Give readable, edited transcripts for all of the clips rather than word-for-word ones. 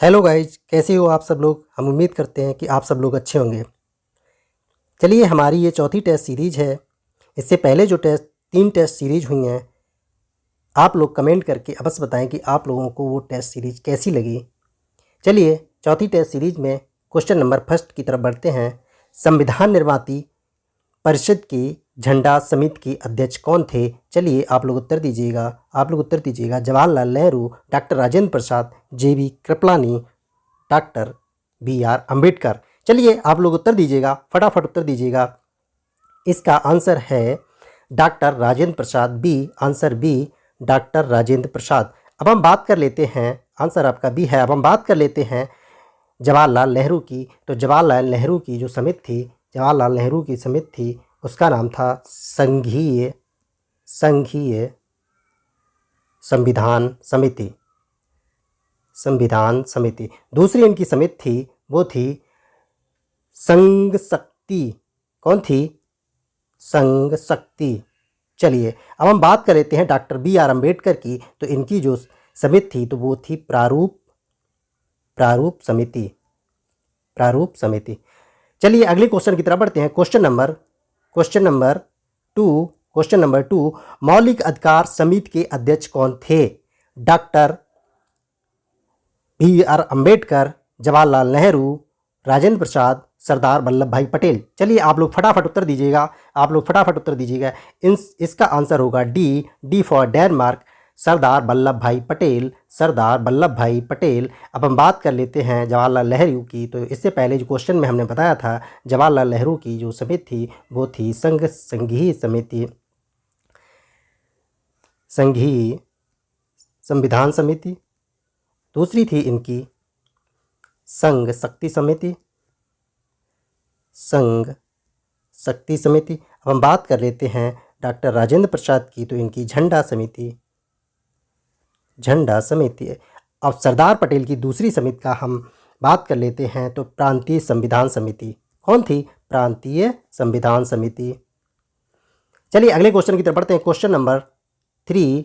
Hello guys, कैसे हो आप सब लोग। हम उम्मीद करते हैं कि आप सब लोग अच्छे होंगे। चलिए, हमारी ये चौथी टेस्ट सीरीज है। इससे पहले जो तीन टेस्ट सीरीज हुई हैं, आप लोग कमेंट करके अवश्य बताएं कि आप लोगों को वो टेस्ट सीरीज कैसी लगी। चलिए, चौथी टेस्ट सीरीज में क्वेश्चन नंबर फर्स्ट की तरफ बढ़ते हैं। संविधान निर्माती परिषद की झंडा समिति के अध्यक्ष कौन थे? चलिए, आप लोग उत्तर दीजिएगा। जवाहरलाल नेहरू, डॉक्टर राजेंद्र प्रसाद, JB Kripalani, doctor BR Ambedkar. चलिए, आप लोग उत्तर दीजिएगा, फटाफट उत्तर दीजिएगा। इसका आंसर है doctor Rajendra Prasad, B. Answer B, doctor Rajendra Prasad. अब हम बात कर लेते हैं, आंसर आपका बी है। अब हम बात कर लेते हैं जवाहरलाल नेहरू की। तो जवाहरलाल नेहरू की जो समिति थी, जवाहरलाल नेहरू की समिति थी, उसका नाम था संघीय संविधान समिति। दूसरी इनकी समिति थी, वो थी संघ शक्ति। कौन थी? संघ शक्ति। चलिए, अब हम बात कर लेते हैं डॉक्टर BR अम्बेडकर की। तो इनकी जो समिति थी, तो वो थी प्रारूप समिति। चलिए, अगले क्वेश्चन की तरफ बढ़ते हैं। क्वेश्चन नंबर टू, मौलिक अधिकार समिति के अध्यक्ष कौन थे? डॉक्टर BR अम्बेडकर, जवाहरलाल नेहरू, राजेंद्र प्रसाद, सरदार वल्लभ भाई पटेल। चलिए, आप लोग फटाफट उत्तर दीजिएगा। इसका आंसर होगा D for Denmark, Sardar Vallabh भाई पटेल। अब हम बात कर लेते हैं जवाहरलाल नेहरू की। तो इससे पहले जो क्वेश्चन में हमने बताया था, जवाहरलाल नेहरू की जो समिति थी, वो थी संघीय संविधान समिति। दूसरी थी इनकी संघ शक्ति समिति। अब हम बात कर लेते हैं डॉक्टर राजेंद्र प्रसाद की। तो इनकी झंडा समिति। अब सरदार पटेल की दूसरी समिति का हम बात कर लेते हैं। तो प्रांतीय संविधान समिति। कौन थी? प्रांतीय संविधान समिति। चलिए, अगले क्वेश्चन की तरफ बढ़ते हैं। क्वेश्चन नंबर 3,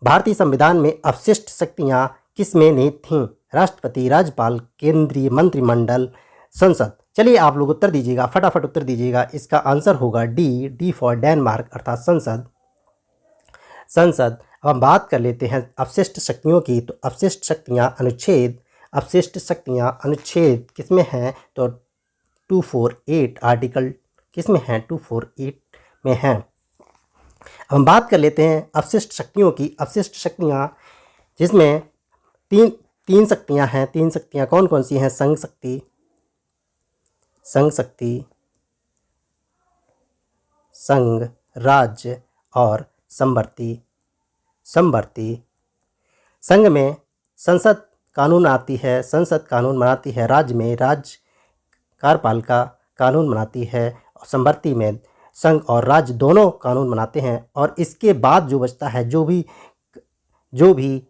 भारतीय संविधान में अवशिष्ट शक्तियां किसमें निहित थीं? राष्ट्रपति, राज्यपाल, केंद्रीय मंत्रिमंडल, संसद। चलिए, आप लोग उत्तर दीजिएगा, फटाफट उत्तर दीजिएगा। इसका आंसर होगा डी फॉर डेनमार्क, अर्थात संसद। अब हम बात कर लेते हैं अवशिष्ट शक्तियों की। तो अवशिष्ट शक्तियां अनुच्छेद किसमें हैं? तो 248 आर्टिकल किसमें है? 248 में है। अब हम बात कर लेते हैं अवशिष्ट शक्तियों की। अवशिष्ट शक्तियां, जिसमें तीन शक्तियां हैं। तीन शक्तियां कौन कौन सी हैं? संघ शक्ति, संघ, राज्य और संवर्ती। संघ में संसद कानून बनाती है। राज्य में राज्य कार्यपालिका कानून बनाती है। और संवर्ती में संघ और राज्य दोनों कानून बनाते हैं। और इसके बाद जो बचता है, जो भी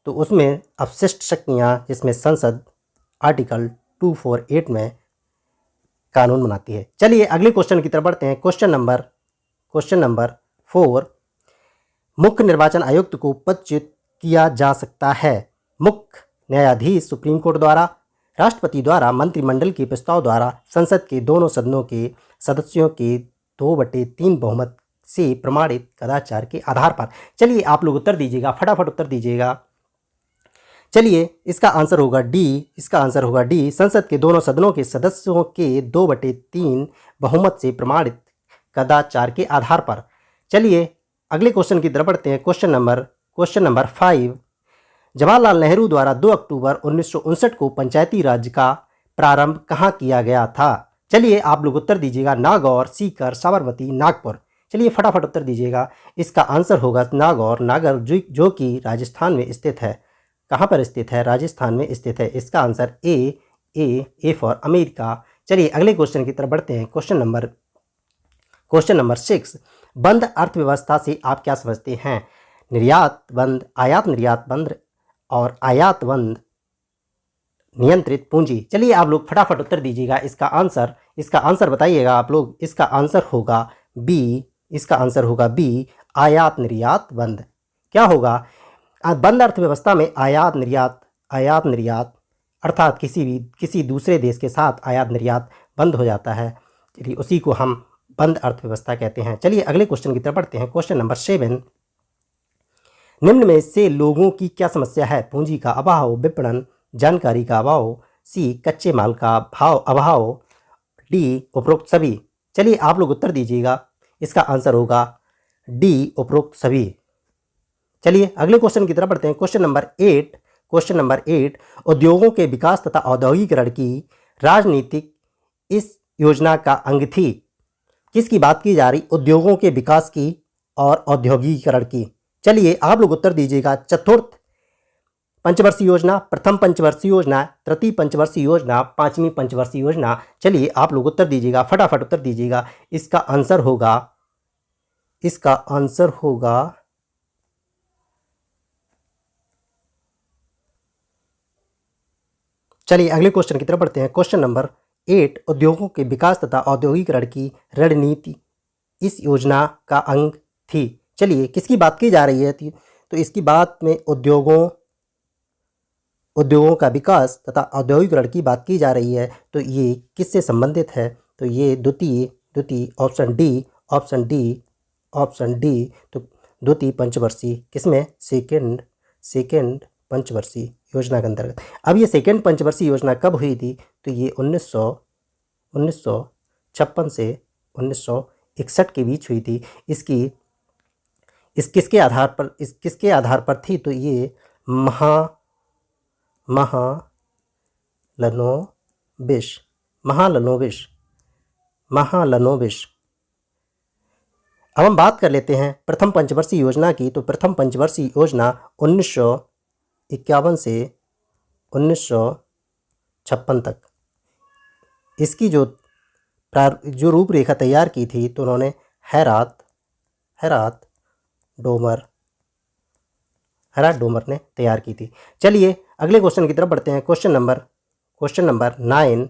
तो उसमें अवशिष्ट शक्तियाँ, जिसमें संसद आर्टिकल 248 में कानून बनाती है। चलिए, अगले क्वेश्चन की तरफ बढ़ते हैं। क्वेश्चन नंबर 4, मुख्य निर्वाचन आयुक्त को पदच्युत किया जा सकता है? मुख्य न्यायाधीश सुप्रीम कोर्ट द्वारा, राष्ट्रपति द्वारा, मंत्रिमंडल के प्रस्ताव द्वारा, संसद के दोनों सदनों के सदस्यों के 2/3 बहुमत से प्रमाणित कदाचार के आधार पर। चलिए, आप लोग उत्तर दीजिएगा, फटाफट उत्तर दीजिएगा। चलिए, इसका आंसर होगा डी। संसद के दोनों सदनों के सदस्यों के 2/3 बहुमत से प्रमाणित कदाचार के आधार पर। चलिए, अगले क्वेश्चन की तरफ बढ़ते हैं। क्वेश्चन नंबर 5, जवाहरलाल नेहरू द्वारा 2 अक्टूबर 1959 को पंचायती राज का प्रारंभ कहाँ किया गया था? चलिए, आप लोग उत्तर दीजिएगा। नागौर, सीकर, साबरमती, नागपुर। चलिए, फटाफट उत्तर दीजिएगा। इसका आंसर होगा नागौर, जो कि राजस्थान में स्थित है। कहाँ पर स्थित है? राजस्थान में स्थित है। इसका आंसर ए फॉर अमेरिका। चलिए, अगले क्वेश्चन की तरफ बढ़ते हैं। क्वेश्चन नंबर 6, बंद अर्थव्यवस्था से आप क्या समझते हैं? निर्यात बंद, आयात निर्यात बंद और आयात बंद नियंत्रित पूंजी। चलिए, आप लोग फटाफट उत्तर दीजिएगा। इसका आंसर बताइएगा आप लोग। इसका आंसर होगा बी, आयात निर्यात बंद। क्या होगा? बंद अर्थव्यवस्था में आयात निर्यात अर्थात किसी दूसरे देश के साथ आयात निर्यात बंद हो जाता है। चलिए उसी को हम बंद अर्थव्यवस्था कहते हैं। चलिए अगले क्वेश्चन की तरफ बढ़ते हैं। क्वेश्चन नंबर 7, निम्न में से लोगों की क्या समस्या है? पूंजी का अभाव, विपणन, जानकारी का अभाव, सी कच्चे माल का अभाव, डी उपरोक्त सभी। चलिए आप लोग उत्तर दीजिएगा। इसका आंसर होगा डी उपरोक्त सभी। चलिए अगले क्वेश्चन की तरफ बढ़ते हैं। क्वेश्चन नंबर 8, उद्योगों के विकास तथा औद्योगिकरण की राजनीतिक इस योजना का अंग थी। किसकी बात की जा रही? उद्योगों के विकास की और औद्योगिकरण की। चलिए आप लोग उत्तर दीजिएगा। चतुर्थ पंचवर्षीय योजना, प्रथम पंचवर्षीय योजना, तृतीय पंचवर्षीय योजना, पांचवी पंचवर्षीय योजना। चलिए आप लोग उत्तर दीजिएगा, फटाफट उत्तर दीजिएगा। इसका आंसर होगा चलिए अगले क्वेश्चन की तरफ बढ़ते हैं। क्वेश्चन नंबर 8, उद्योगों के विकास तथा औद्योगिकरण की रणनीति इस योजना का अंग थी। चलिए किसकी बात की जा रही है? तो इसकी बात में उद्योगों का विकास तथा औद्योगिकरण की बात की जा रही है। तो ये किससे संबंधित है? तो ये द्वितीय ऑप्शन डी। तो द्वितीय पंचवर्षीय किसमें? सेकेंड पंचवर्षीय योजना के अंतर्गत। अब ये सेकेंड पंचवर्षीय योजना कब हुई थी? तो ये 1956 से 1961 के बीच हुई थी। इस किसके आधार पर थी? तो ये महालनोबिश। अब हम बात कर लेते हैं प्रथम पंचवर्षीय योजना की। तो प्रथम पंचवर्षीय योजना 1951 से 1956 तक, इसकी जो रूपरेखा तैयार की थी तो उन्होंने हैरात डोमर ने तैयार की थी। चलिए अगले क्वेश्चन की तरफ बढ़ते हैं। क्वेश्चन नंबर 9,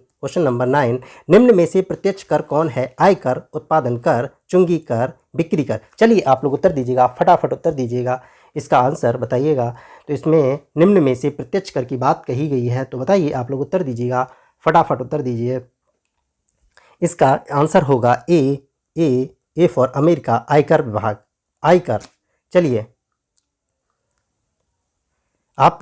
निम्न में से प्रत्यक्ष कर कौन है? आयकर, उत्पादन कर, चुंगी कर, बिक्री कर। चलिए आप लोग उत्तर दीजिएगा, फटाफट उत्तर दीजिएगा, इसका आंसर बताइएगा। तो इसमें निम्न में से प्रत्यक्ष कर की बात कही गई है, तो बताइए आप लोग उत्तर दीजिएगा, फटाफट उत्तर दीजिए। इसका आंसर होगा ए फॉर अमेरिका, आयकर विभाग, आयकर। चलिए आप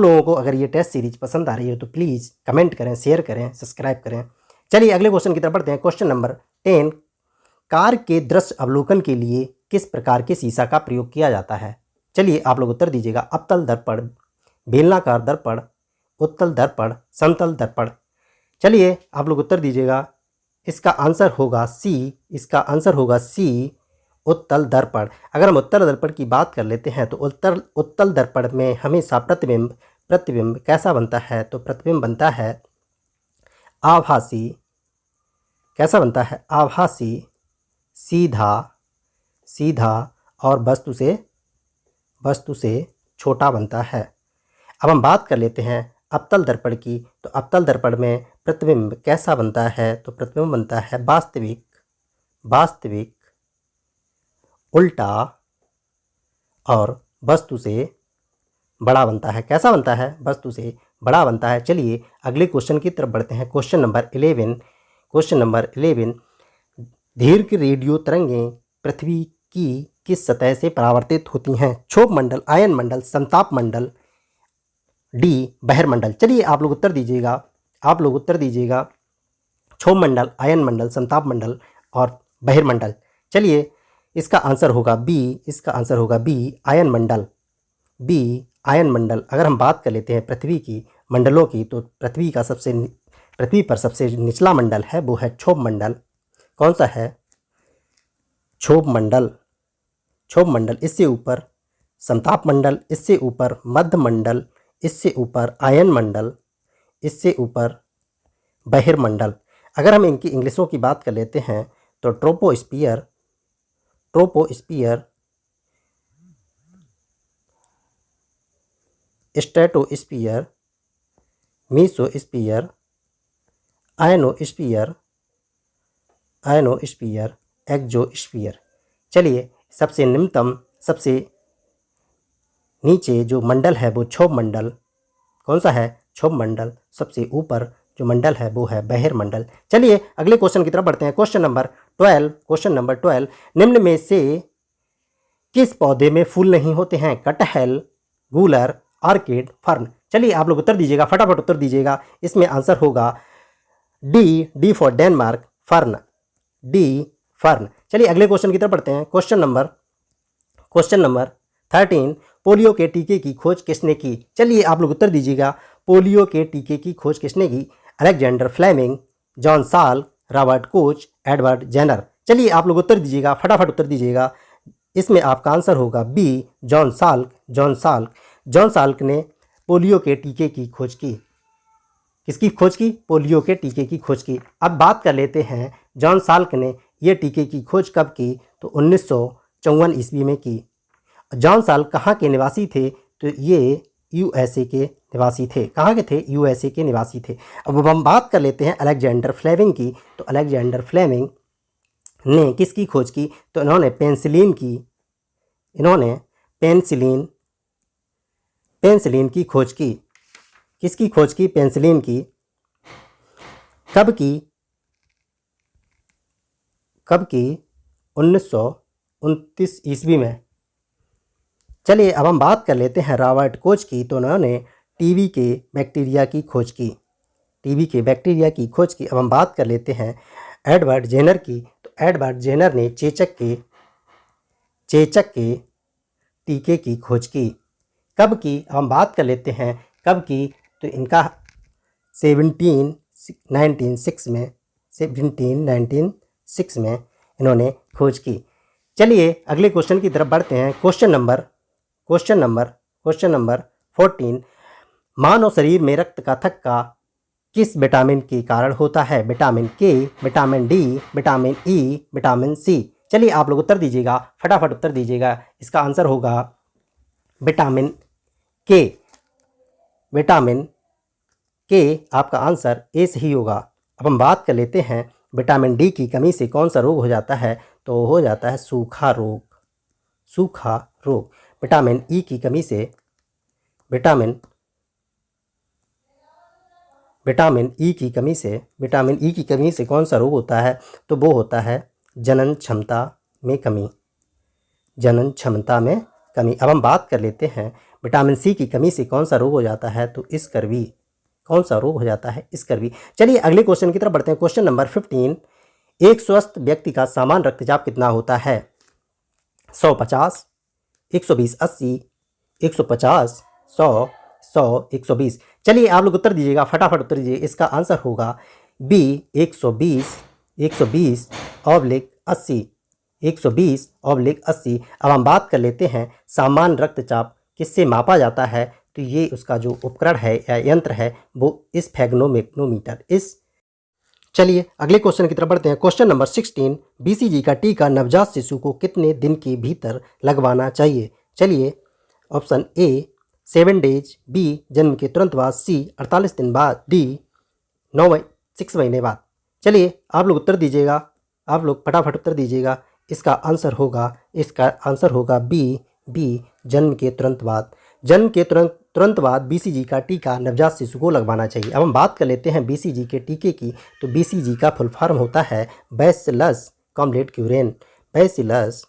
लोगों को अगर ये टेस्ट सीरीज पसंद आ रही है तो प्लीज़ कमेंट करें, शेयर करें, सब्सक्राइब करें। चलिए अगले क्वेश्चन की तरफ बढ़ते हैं। क्वेश्चन नंबर 10, कार के दृश्य अवलोकन के लिए किस प्रकार के शीशा का प्रयोग किया जाता है? चलिए आप लोग उत्तर दीजिएगा। अवतल दर्पण, बेलनाकार दर्पण, उत्तल दर्पण, समतल दर्पण। चलिए आप लोग उत्तर दीजिएगा। इसका आंसर होगा सी, उत्तल दर्पण। अगर हम उत्तल दर्पण की बात कर लेते हैं तो उत्तल दर्पण में हमेशा प्रतिबिंब कैसा बनता है? तो प्रतिबिंब बनता है आभासी। कैसा बनता है? आभासी, सीधा और वस्तु से छोटा बनता है। अब हम बात कर लेते हैं अवतल दर्पण की। तो अवतल दर्पण में प्रतिबिंब कैसा बनता है? तो प्रतिबिंब बनता है वास्तविक, उल्टा और वस्तु से बड़ा बनता है। कैसा बनता है? वस्तु से बड़ा बनता है। चलिए अगले क्वेश्चन की तरफ बढ़ते हैं। क्वेश्चन नंबर 11, दीर्घ रेडियो तरंगें पृथ्वी की किस सतह से परावर्तित होती हैं? क्षोभ मंडल, आयन मंडल, समताप मंडल, डी बहिर्मंडल। चलिए आप लोग उत्तर दीजिएगा। क्षोभ मंडल, आयन मंडल, समताप मंडल और बहिर्मंडल। चलिए इसका आंसर होगा बी आयन मंडल। अगर हम बात कर लेते हैं पृथ्वी की मंडलों की, तो पृथ्वी पर सबसे निचला मंडल है वो है क्षोभ मंडल। कौन सा है? क्षोभ मंडल। इससे ऊपर समताप मंडल, इससे ऊपर मध्य मंडल, इससे ऊपर आयन मंडल, इससे ऊपर बहिर्मंडल। अगर हम इनकी इंग्लिशों की बात कर लेते हैं तो ट्रोपोस्फियर, स्ट्रेटोस्फियर, मीसोस्फियर, आयनोस्फियर, एक्सोस्फियर। चलिए सबसे नीचे जो मंडल है वो क्षोभ मंडल। कौन सा है, क्षोभ मंडल। सबसे ऊपर जो मंडल है वो है बहिर्मंडल। चलिए अगले क्वेश्चन की तरफ बढ़ते हैं। क्वेश्चन नंबर 12 निम्न में से किस पौधे में फूल नहीं होते हैं, कटहल, गूलर, ऑर्किड, फर्न। चलिए आप लोग उत्तर दीजिएगा, फटाफट उत्तर दीजिएगा। इसमें आंसर होगा D for Denmark, fern, D fern. चलिए अगले क्वेश्चन की तरफ बढ़ते हैं। क्वेश्चन नंबर 13 पोलियो के टीके की खोज किसने की। चलिए आप लोग उत्तर दीजिएगा, पोलियो के टीके की खोज किसने की, Alexander Fleming, John Salk, Robert Koch, Edward Jenner. चलिए आप लोग उत्तर दीजिएगा, फटाफट उत्तर दीजिएगा। इसमें आपका आंसर होगा B, John Salk. John Salk ने पोलियो के टीके की खोज की। किसकी खोज की, पोलियो के टीके की खोज की। अब बात कर लेते हैं जॉन साल्क ने ये टीके की खोज कब की, तो 1954 ईस्वी में की। जॉन साल्क कहाँ के निवासी थे, तो ये यूएसए के निवासी थे। कहाँ के थे, यूएसए के निवासी थे। अब हम बात कर लेते हैं अलेक्जेंडर फ्लेमिंग की। तो अलेक्जेंडर फ्लेमिंग ने किसकी खोज की, तो इन्होंने पेनिसिलिन की, इन्होंने पेनिसिलिन की खोज की। किसकी खोज की, पेनिसिलिन की। कब की 1929 ईस्वी में। चलिए अब हम बात कर लेते हैं रॉबर्ट कोच की। तो उन्होंने टीबी के बैक्टीरिया की खोज की, अब हम बात कर लेते हैं एडवर्ड जेनर की। तो एडवर्ड जेनर ने चेचक के टीके की खोज की। कब की, अब हम बात कर लेते हैं कब की, तो इनका 1796 में इन्होंने खोज की। चलिए अगले क्वेश्चन की तरफ बढ़ते हैं। क्वेश्चन नंबर 14 मानव शरीर में रक्त का थक्का किस विटामिन के कारण होता है, vitamin K, vitamin D, vitamin E, vitamin C. चलिए आप लोग उत्तर दीजिएगा, फटाफट उत्तर दीजिएगा। इसका आंसर होगा विटामिन के। विटामिन के आपका आंसर ए सही होगा। अब हम बात कर लेते हैं विटामिन डी की कमी से कौन सा रोग हो जाता है, तो हो जाता है सूखा रोग। विटामिन ई की कमी से विटामिन ई की कमी से कौन सा रोग होता है, तो वो होता है जनन क्षमता में कमी। अब हम बात कर लेते हैं विटामिन सी की कमी से कौन सा रोग हो जाता है, तो स्कर्वी। कौन सा रोग हो जाता है, स्कर्वी। चलिए अगले क्वेश्चन की तरफ बढ़ते हैं। क्वेश्चन नंबर 15 एक स्वस्थ व्यक्ति का सामान्य रक्तचाप कितना होता है, 150, 120, 80, 150, 100, 120। चलिए आप लोग उत्तर दीजिएगा, फटाफट उत्तर दीजिए। इसका आंसर होगा बी, 120, 120/80, 120/80। अब हम बात कर लेते हैं सामान्य रक्तचाप किससे मापा जाता है, तो ये उसका जो उपकरण है या यंत्र है वो स्फेग्नोमीटर। चलिए अगले क्वेश्चन की तरफ बढ़ते हैं। क्वेश्चन नंबर 16 बीसीजी का टीका नवजात शिशु को कितने दिन के भीतर लगवाना चाहिए। चलिए ऑप्शन ए 7 डेज, बी जन्म के तुरंत बाद, सी 48 दिन बाद, डी 6 महीने बाद। चलिए आप लोग उत्तर दीजिएगा, आप लोग फटाफट उत्तर दीजिएगा। इसका आंसर होगा बी जन्म के तुरंत बाद। जन्म के तुरंत बाद बीसीजी का टीका नवजात शिशु को लगवाना चाहिए। अब हम बात कर लेते हैं बीसीजी के टीके की। तो बीसीजी का फुल फॉर्म होता है bacillus complete क्यूरेन, bacillus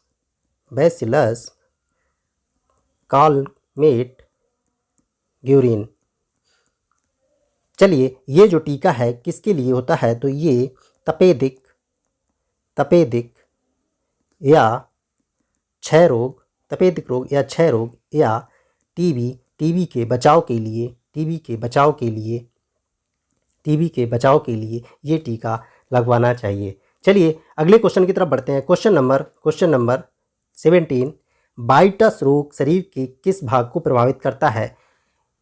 complete Guérin. चलिए ये जो टीका है किसके लिए होता है, तो ये तपेदिक या क्षय रोग, तपेदिक रोग या क्षय रोग या टीबी के बचाव के लिए ये टीका लगवाना चाहिए। चलिए अगले क्वेश्चन की तरफ बढ़ते हैं। क्वेश्चन नंबर 17 बाइटस रोग शरीर के किस भाग को प्रभावित करता है,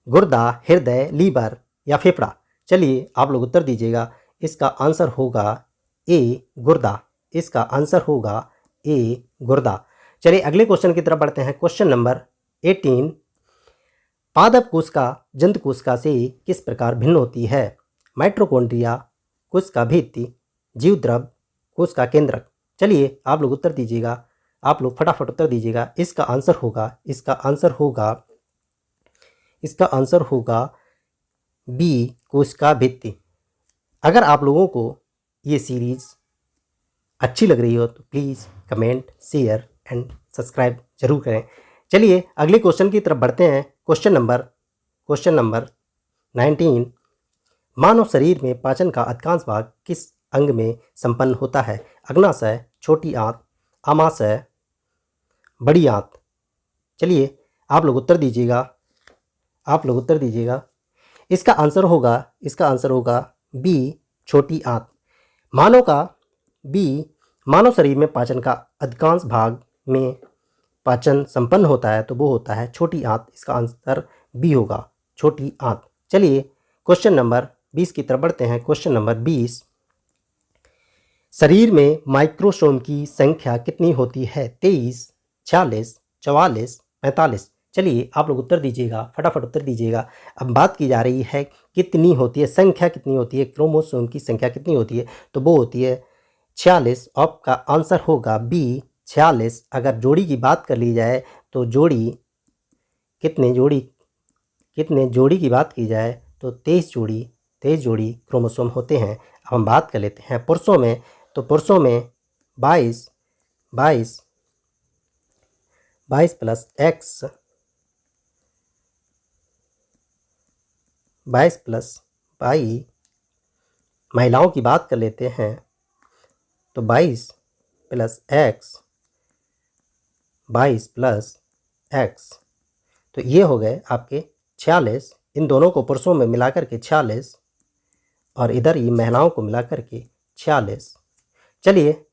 गुर्दा, हृदय, लीवर या फेफड़ा। चलिए आप लोग उत्तर दीजिएगा। इसका आंसर होगा ए गुर्दा। चलिए अगले क्वेश्चन की तरफ बढ़ते हैं। क्वेश्चन नंबर 18 पादप कोशिका जंतु कोशिका से किस प्रकार भिन्न होती है, माइटोकॉन्ड्रिया, कोशिका भित्ति, जीवद्रव, कोशिका केंद्रक। चलिए आप लोग उत्तर दीजिएगा, आप लोग फटाफट उत्तर दीजिएगा। इसका आंसर होगा बी कोशिका भित्ति। अगर आप लोगों को ये सीरीज़ अच्छी लग रही हो तो please comment, share and subscribe जरूर करें। चलिए अगले क्वेश्चन की तरफ बढ़ते हैं। Question number 19। मानव शरीर में पाचन का अधिकांश भाग किस अंग में संपन्न होता है? अग्नाशय, छोटी आंत, आमाशय, बड़ी आंत। चलिए आप लोग उत्तर दीजिएगा। इसका आंसर होगा बी छोटी आंत। मानव शरीर में पाचन का अधिकांश भाग में पाचन संपन्न होता है तो वो होता है छोटी आंत। इसका आंसर बी होगा, छोटी आंत। चलिए क्वेश्चन नंबर 20 की तरफ बढ़ते हैं। Question number 20। शरीर में माइक्रोसोम की संख्या कितनी होती है? 23, 46, 44, 45। चलिए आप लोग उत्तर दीजिएगा, फटाफट उत्तर दीजिएगा। अब बात की जा रही है कितनी होती है, संख्या कितनी होती है, क्रोमोसोम की संख्या कितनी होती है, तो वो होती है 46। आपका आंसर होगा बी 46। अगर जोड़ी की बात कर ली जाए तो कितने जोड़ी की बात की जाए तो 23 जोड़ी क्रोमोसोम होते हैं। अब हम बात कर लेते हैं पुरुषों में, तो पुरुषों में 22 प्लस एक्स 22 प्लस वाई। महिलाओं की बात कर लेते हैं तो 22 प्लस एक्स, तो ये हो गए आपके 46। इन दोनों को पुरुषों में मिलाकर के 46 और इधर ये महिलाओं को मिलाकर के 46। चलिए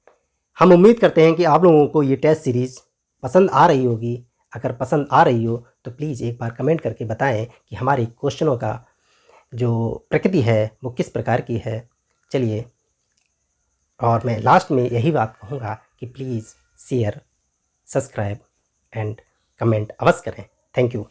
हम उम्मीद करते हैं कि आप लोगों को ये टेस्ट सीरीज़ पसंद आ रही होगी। अगर पसंद आ रही हो तो प्लीज़ एक बार कमेंट करके बताएं कि हमारे क्वेश्चनों का जो प्रकृति है वो किस प्रकार की है। चलिए, और मैं लास्ट में यही बात कहूँगा कि please share, subscribe and comment अवश्य करें। Thank you.